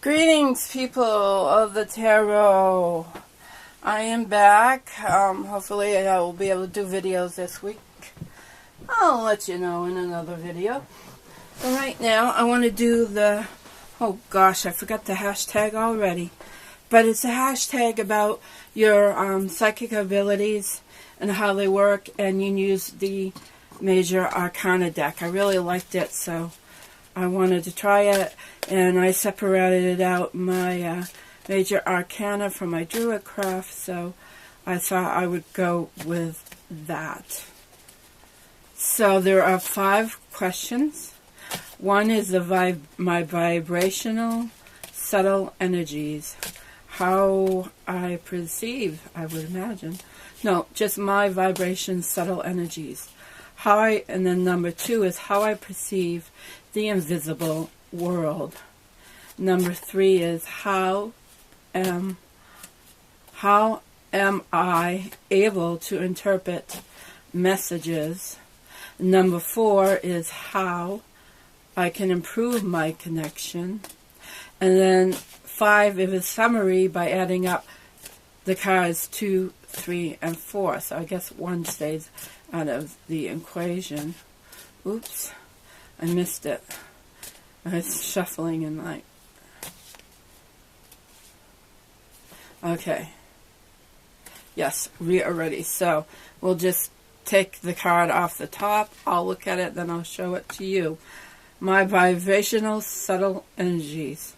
Greetings, people of the tarot. I am back. Hopefully I will be able to do videos this week. I'll let you know in another video. But right now I want to do the, oh gosh, I forgot the hashtag already. But it's a hashtag about your psychic abilities and how they work, and you use the Major Arcana deck. I really liked it, so I wanted to try it, and I separated out my Major Arcana from my Druid craft, so I thought I would go with that. So there are 5 questions. One is my vibrational subtle energies. How I perceive, I would imagine. No, just my vibration subtle energies. And then number 2 is how I perceive the invisible world. Number 3 is how am I able to interpret messages. Number 4 is how I can improve my connection. And then 5 is a summary by adding up the cards 2, 3, and 4. So I guess 1 stays out of the equation. Oops, I missed it. I was shuffling in my... Okay. Yes, we are ready. So we'll just take the card off the top. I'll look at it, then I'll show it to you. My vibrational subtle energies.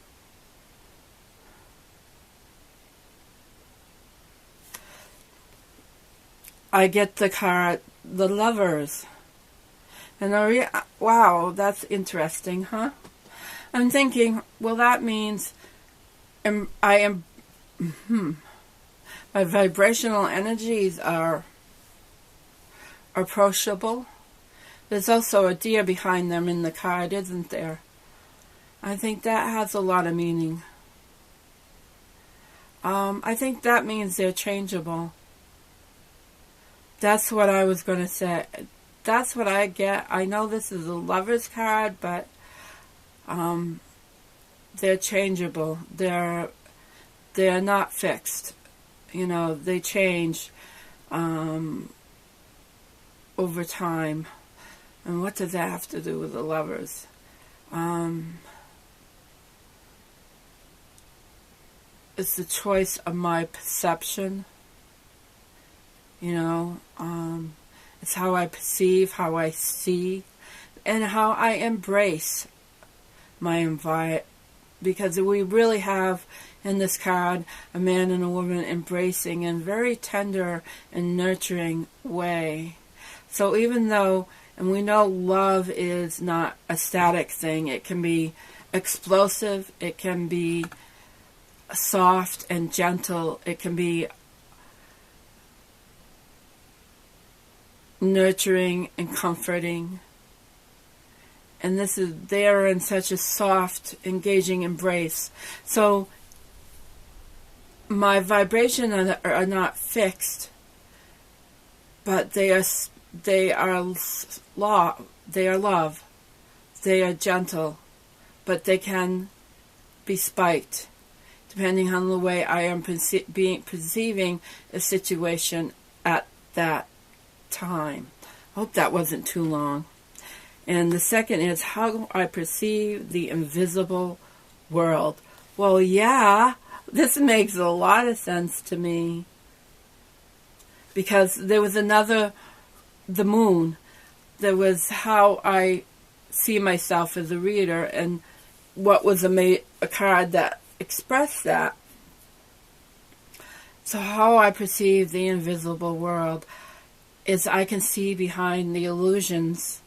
I get the card, the Lovers. And wow, that's interesting, huh? I'm thinking, well, that means my vibrational energies are approachable. There's also a deer behind them in the card, isn't there? I think that has a lot of meaning. I think that means they're changeable. That's what I was going to say. That's what I get. I know this is a Lover's card, but they're changeable. They're not fixed. You know, they change over time. And what does that have to do with the Lovers? It's the choice of my perception. You know, it's how I perceive, how I see, and how I embrace my environment. Because we really have in this card a man and a woman embracing in a very tender and nurturing way. So even though, and we know love is not a static thing, it can be explosive, it can be soft and gentle, it can be nurturing and comforting. And they are in such a soft, engaging embrace. So my vibrations are not fixed, but they are love. They are gentle, but they can be spiked, depending on the way I am perceiving a situation at that time. I hope that wasn't too long. And the second is how I perceive the invisible world. Well, yeah, this makes a lot of sense to me. Because there was the moon. There was how I see myself as a reader, and what was a card that expressed that. So how I perceive the invisible world is I can see behind the illusions.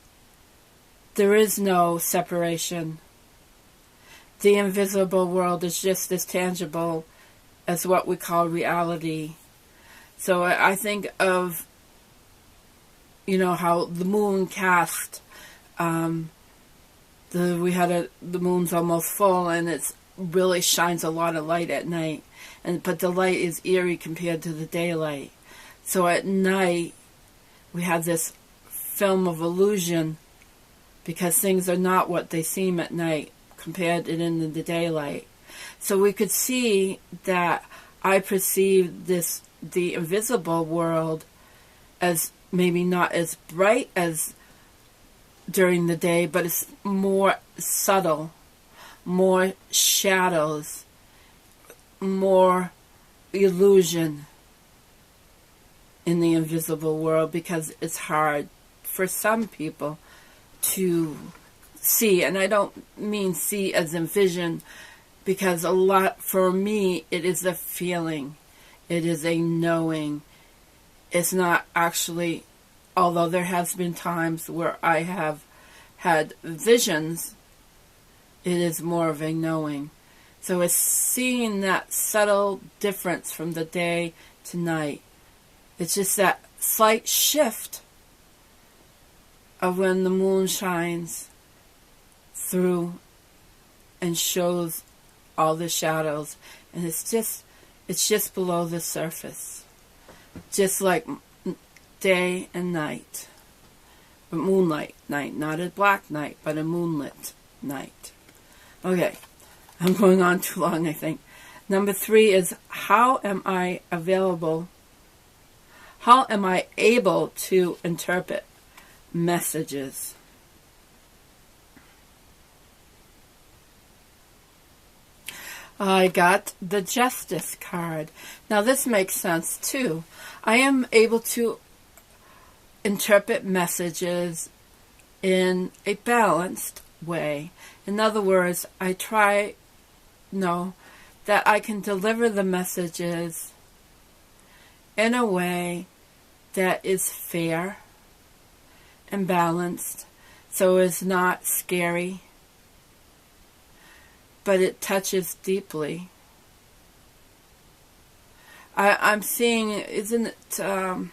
There is no separation. The invisible world is just as tangible as what we call reality. So I think of, you know, how the moon cast, the moon's almost full, and it really shines a lot of light at night. But the light is eerie compared to the daylight. So at night, we have this film of illusion, because things are not what they seem at night compared to in the daylight. So we could see that I perceive the invisible world as maybe not as bright as during the day, but it's more subtle, more shadows, more illusion in the invisible world, because it's hard for some people to see. And I don't mean see as in vision, because a lot, for me, it is a feeling. It is a knowing. It's not actually, although there has been times where I have had visions, it is more of a knowing. So it's seeing that subtle difference from the day to night. It's just that slight shift of when the moon shines through and shows all the shadows, and it's just below the surface, just like day and night, but moonlight night, not a black night, but a moonlit night. Okay, I'm going on too long, I think. Number 3 is, how am I able to interpret messages? I got the Justice card. Now this makes sense too. I am able to interpret messages in a balanced way. In other words, that I can deliver the messages in a way that is fair and balanced, so it's not scary, but it touches deeply. I'm seeing, isn't it the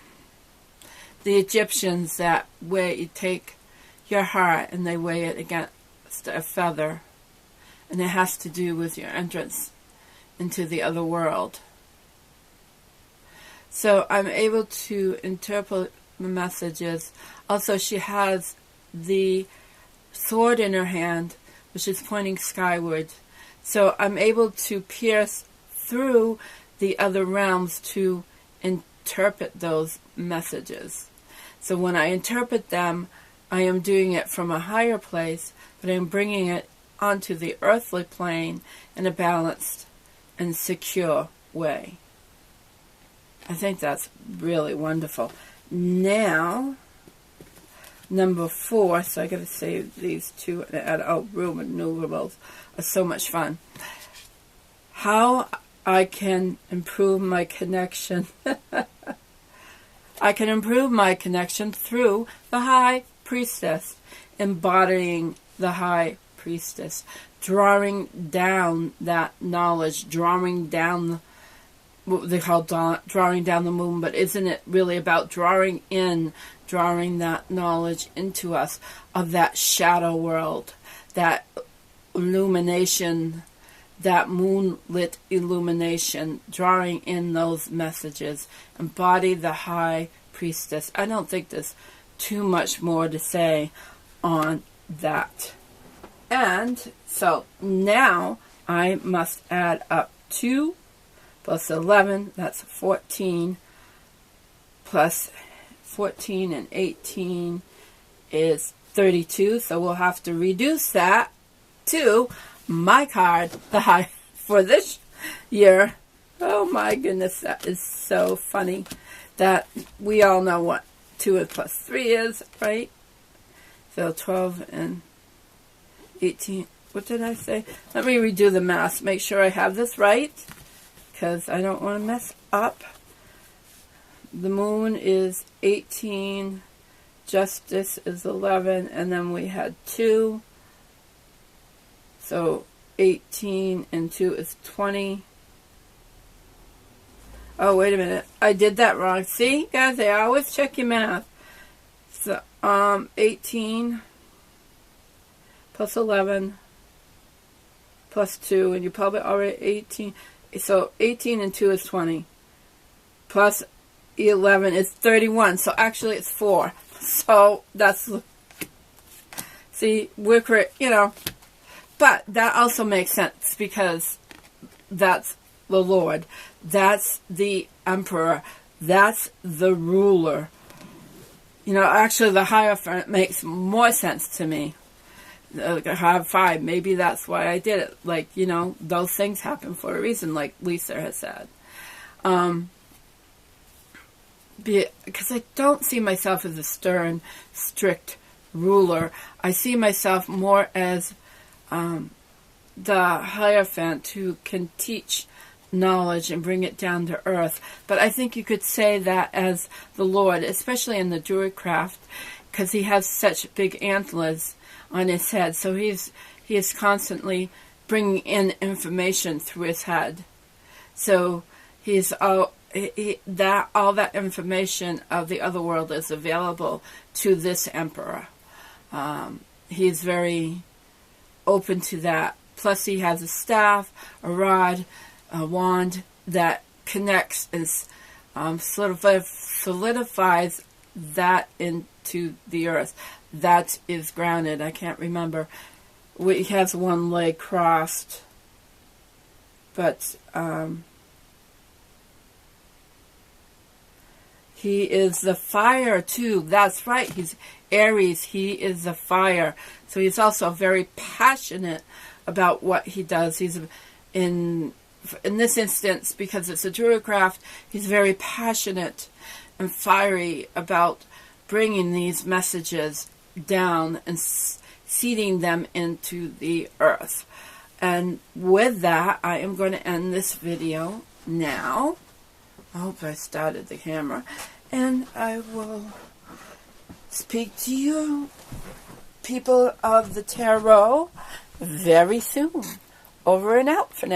Egyptians that you take your heart and they weigh it against a feather, and it has to do with your entrance into the other world. So I'm able to interpret the messages. Also, she has the sword in her hand, which is pointing skyward. So I'm able to pierce through the other realms to interpret those messages. So when I interpret them, I am doing it from a higher place, but I'm bringing it onto the earthly plane in a balanced and secure way. I think that's really wonderful. Now, number 4, so I got to save these two and add, room renewables are so much fun. How I can improve my connection. I can improve my connection through the High Priestess, embodying the High Priestess, drawing down that knowledge, drawing down what they call drawing down the moon, but isn't it really about drawing that knowledge into us of that shadow world, that illumination, that moonlit illumination, drawing in those messages, embody the High Priestess. I don't think there's too much more to say on that. And so now I must add up 2 plus 11, that's 14, plus 14 and 18 is 32, so we'll have to reduce that to my card, the High, for this year. Oh my goodness, that is so funny that we all know what 2 plus 3 is, right? So 12 and 18, what did I say? Let me redo the math, make sure I have this right, because I don't want to mess up. The moon is 18, Justice is 11, and then we had 2. So 18 and 2 is 20. Oh, wait a minute. I did that wrong. See, guys, I always check your math. So 18 plus 11 plus 2, and you probably already 18. So 18 and 2 is 20. Plus 11 is 31. So actually it's 4. So that's, see, we're correct, But that also makes sense because that's the Lord. That's the Emperor. That's the ruler. You know, actually the Hierophant makes more sense to me. I have 5. Maybe that's why I did it. Like, you know, those things happen for a reason, like Lisa has said. Because I don't see myself as a stern, strict ruler. I see myself more as the Hierophant who can teach knowledge and bring it down to earth. But I think you could say that as the Lord, especially in the Druidcraft, because he has such big antlers on his head. So he is constantly bringing in information through his head. So he's all that information of the other world is available to this Emperor. He's very open to that. Plus he has a staff, a rod, a wand that connects and solidifies that into the earth. That is grounded. I can't remember. He has one leg crossed, but he is the fire too. That's right. He's Aries. He is the fire. So he's also very passionate about what he does. He's in this instance, because it's a Druidcraft, he's very passionate and fiery about bringing these messages down and seeding them into the earth. And with that, I am going to end this video now. I hope I started the camera. And I will speak to you, people of the tarot, very soon. Over and out for now.